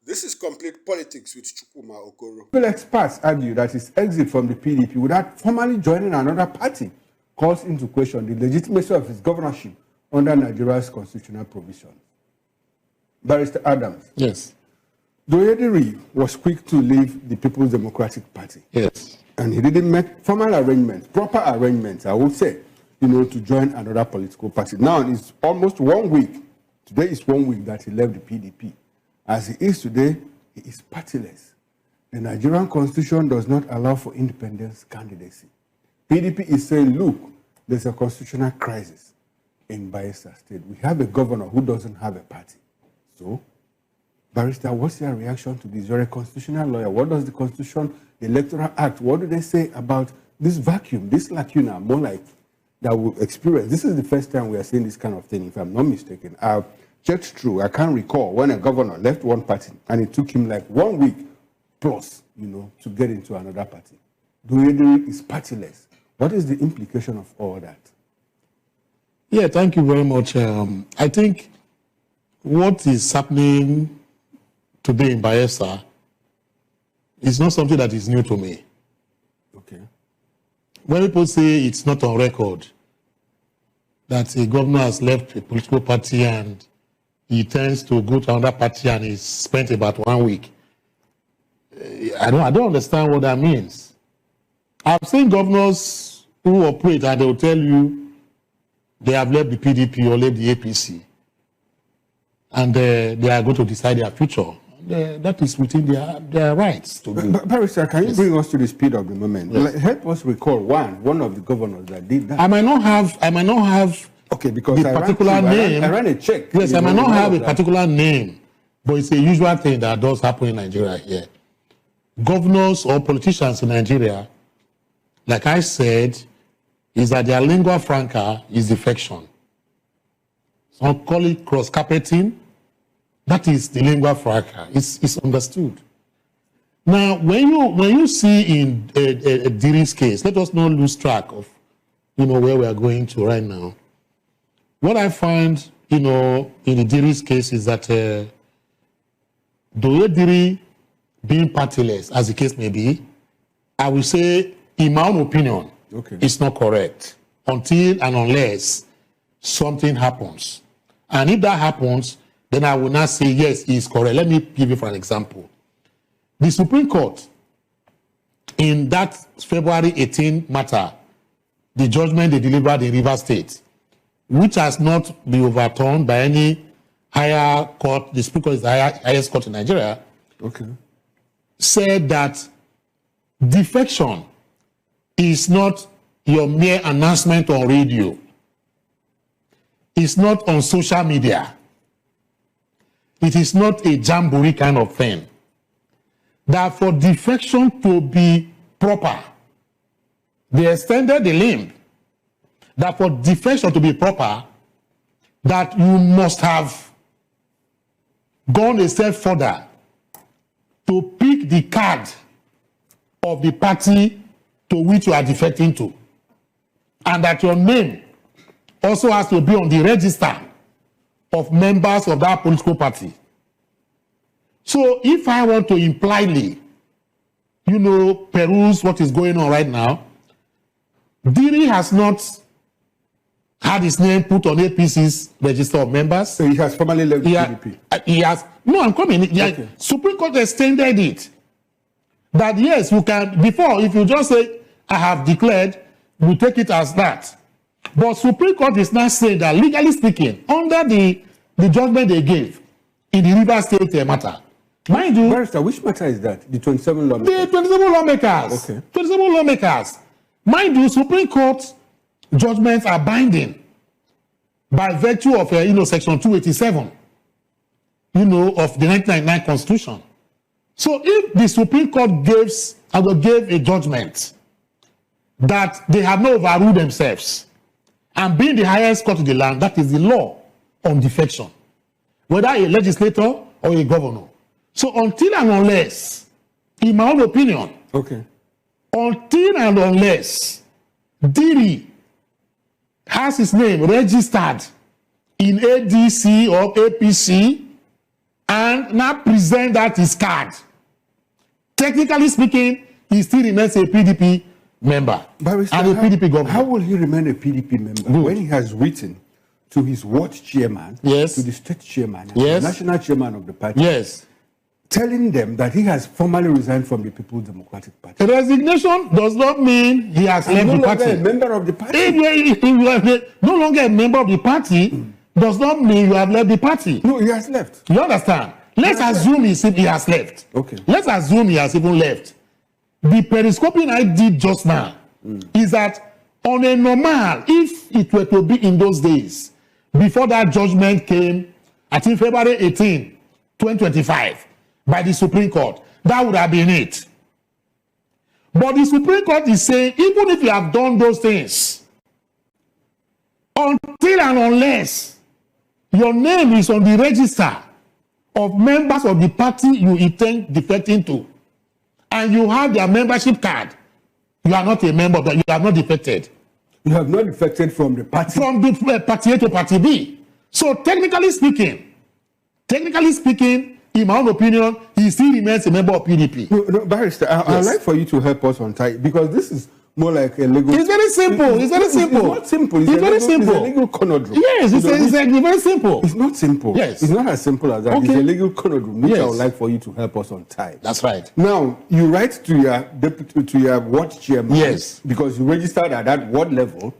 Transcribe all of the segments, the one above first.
This is complete politics with Chukwuma Okoro. People experts argue that his exit from the PDP without formally joining another party calls into question the legitimacy of his governorship under Nigeria's constitutional provisions. Barrister Adams. Yes. Duoye Diri was quick to leave the People's Democratic Party. Yes. And he didn't make formal arrangements, proper arrangements, I would say, to join another political party. Now it's almost 1 week. Today is 1 week that he left the PDP. As he is today, he is partyless. The Nigerian constitution does not allow for independence candidacy. PDP is saying, look, there's a constitutional crisis in Bayelsa State. We have a governor who doesn't have a party. So, Barrister, what's your reaction to this? You're a constitutional lawyer. What does the Constitution, the Electoral Act, what do they say about this vacuum, this lacuna, more like that we've experienced? This is the first time we are seeing this kind of thing, if I'm not mistaken. I've checked through. I can't recall when a governor left one party and it took him like 1 week plus, to get into another party. Duoye Diri is partyless. What is the implication of all that? Yeah, thank you very much. I think what is happening today in Bayelsa is not something that is new to me. Okay. When people say it's not on record that a governor has left a political party and he tends to go to another party and he's spent about 1 week, I don't understand what that means. I've seen governors who operate and they will tell you they have left the PDP or left the APC and they are going to decide their future. That is within their rights to do. Barrister, can you bring us to the speed of the moment? Yes. Help us recall one of the governors that did that. I might not have okay, because the particular name. I ran a check. Yes, I might not have a particular name, but it's a usual thing that does happen in Nigeria here. Governors or politicians in Nigeria, like I said, is that their lingua franca is defection. Some call it cross-carpeting. That is the lingua franca. It's understood. Now, when you see in Diri's case, let us not lose track of where we are going to right now. What I find in the Diri's case is that Duoye Diri being partyless, as the case may be, I will say, in my own opinion, it's not correct until and unless something happens. And if that happens, then I will not say, yes, it's correct. Let me give you for an example. The Supreme Court, in that February 18 matter, the judgment they delivered in Rivers State, which has not been overturned by any higher court, the Supreme Court is the highest court in Nigeria, said that defection is not your mere announcement on radio. It's not on social media. It is not a jamboree kind of thing. That for defection to be proper, they extended the limb. That for defection to be proper, that you must have gone a step further to pick the card of the party to which you are defecting to. And that your name also has to be on the register of members of that political party. So if I want to impliedly, peruse what is going on right now, Diri has not had his name put on APC's register of members. So he has formally left the PDP. He has. No, I'm coming. Okay. Supreme Court extended it. That yes, you can, before, if you just say, I have declared, we take it as that. But Supreme Court is now saying that, legally speaking, under the judgment they gave in the Rivers State matter, mind you... Barrister, which matter is that? The 27 lawmakers? The 27 lawmakers. Okay. 27 lawmakers. Mind you, Supreme Court judgments are binding by virtue of, Section 287, of the 1999 Constitution. So if the Supreme Court gave a judgment that they have not overruled themselves, and being the highest court in the land, that is the law on defection, whether a legislator or a governor. So until and unless, in my own opinion, until and unless Diri has his name registered in ADC or APC and now present that his card. Technically speaking, he still remains a PDP member Barrister, and a PDP governor. How will he remain a PDP member when he has written to his ward chairman, Yes. to the state chairman, and Yes. the national chairman of the party, Yes. telling them that he has formally resigned from the People's Democratic Party? Resignation does not mean he has left no the longer party. a member of the party. If you are no longer a member of the party, does not mean you have left the party. No, he has left. You understand? Let's assume he has left. Okay. Let's assume he has even left. The periscoping I did just now is that on a normal, if it were to be in those days, before that judgment came, I think February 18, 2025, by the Supreme Court, that would have been it. But the Supreme Court is saying, even if you have done those things, until and unless your name is on the register of members of the party you intend defecting to, and you have their membership card, you are not a member, but you are not defected. You have not defected from the party. From the party A to party B. So technically speaking, in my own opinion, he still remains a member of PDP. No, Barrister, I'd like for you to help us untie, because this is more like a legal... It's very simple. It's very simple. It's not simple. It's very simple. It's a legal conundrum. Yes, it's very simple. It's not simple. Yes. It's not as simple as that. Okay. It's a legal conundrum, which Yes. I would like for you to help us untie. That's right. Now, you write to your deputy, to your ward chairman, Yes. because you registered at that ward level.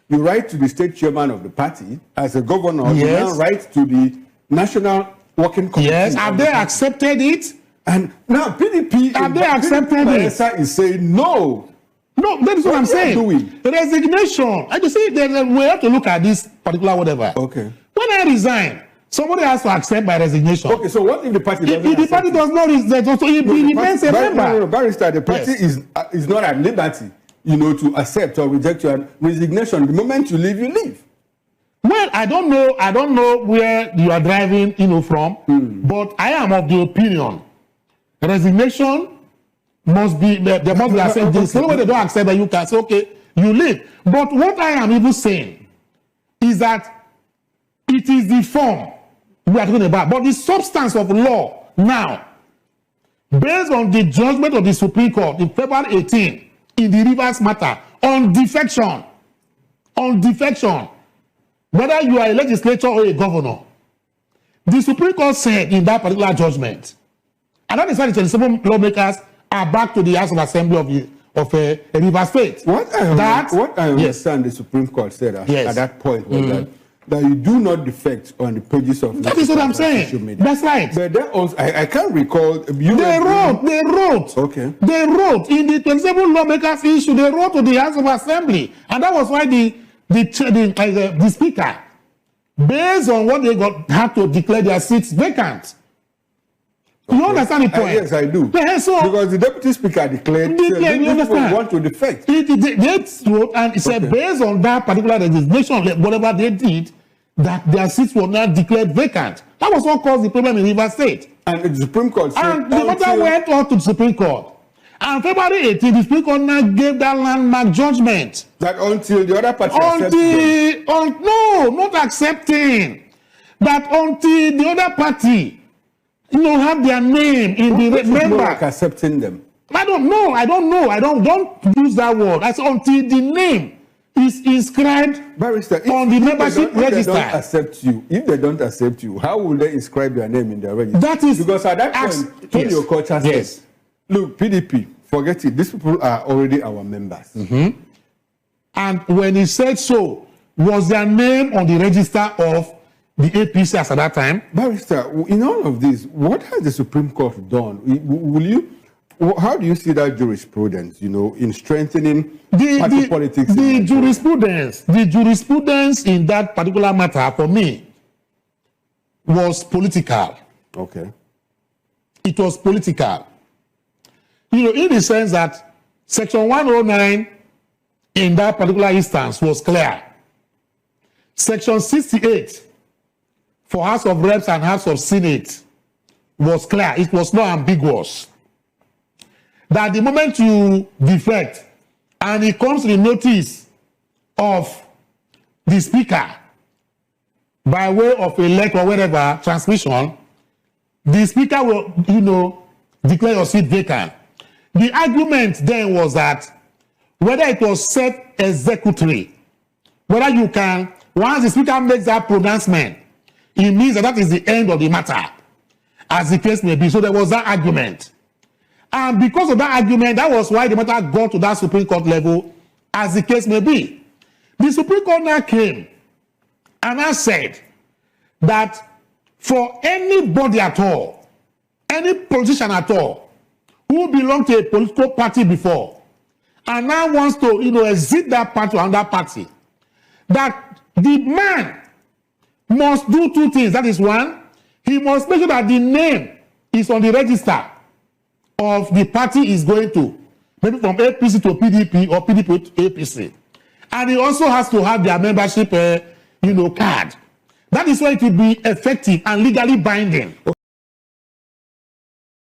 You write to the state chairman of the party as a governor. You Yes. now write to the national working committee. Yes, have of they the party. accepted it? And now PDP, Have they accepted it? Bayelsa is saying no. No, that is what I'm What they are saying. doing? Resignation. I just say that we have to look at this particular whatever. Okay. When I resign, somebody has to accept my resignation. Okay, so what if the party doesn't If the party accept it? does not resign, also he remains a member. No, Barrister, the party Yes. is not at liberty, to accept or reject your resignation. The moment you leave, you leave. Well, I don't know where you are driving, from, but I am of the opinion resignation must be there must be accepted. The same way they don't accept that, you can say, okay, you leave. But what I am even saying is that it is the form we are talking about, but the substance of law now, based on the judgment of the Supreme Court in February 18 in the Rivers matter on defection, whether you are a legislator or a governor, the Supreme Court said in that particular judgment, and that is why the 27 lawmakers are back to the House of Assembly of Rivers State. What I understand the Supreme Court said at that point was that you do not defect on the pages of that is what I'm saying. That's right. But that also, I can't recall. They wrote. Okay. They wrote in the 27 lawmakers issue. They wrote to the House of Assembly, and that was why the speaker, based on what they had to declare their seats vacant. Okay. You understand the point? Yes, I do. Because the deputy speaker declared you understand? Want to defect. They wrote, and it said based on that particular resignation, whatever they did, that their seats were not declared vacant. That was what caused the problem in Rivers State. And the Supreme Court said... And the matter went on to the Supreme Court. And February 18, the Supreme Court now gave that landmark judgment. That until the other party accepts... No, not accepting. That until the other party... have their name in the member. Like accepting them. I don't know. Don't use that word. That's until the name is inscribed Barrister, on the membership register. If they don't accept you, how will they inscribe your name in their register? That is because at that point, Tony Okocha says, look, PDP, forget it. These people are already our members. Mm-hmm. And when he said so, was their name on the register of the APC at that time? Barrister, in all of this, what has the Supreme Court done? How do you see that jurisprudence, in strengthening party politics? The jurisprudence in that particular matter, for me, was political. Okay. It was political. In the sense that Section 109 in that particular instance was clear. Section 68 for House of Reps and House of Senate was clear. It was not ambiguous. That the moment you defect and it comes to the notice of the speaker by way of a letter or whatever transmission, the speaker will, declare your seat vacant. The argument then was that whether it was set executory, whether you can, once the speaker makes that pronouncement, it means that is the end of the matter, as the case may be. So there was that argument. And because of that argument, that was why the matter got to that Supreme Court level, as the case may be. The Supreme Court now came and I said that for anybody at all, any politician at all, who belonged to a political party before, and now wants to, exit that party or another party, that the man must do two things. That is one, he must make sure that the name is on the register of the party is going to, maybe from APC to PDP or PDP to APC. And he also has to have their membership, card. That is why it will be effective and legally binding.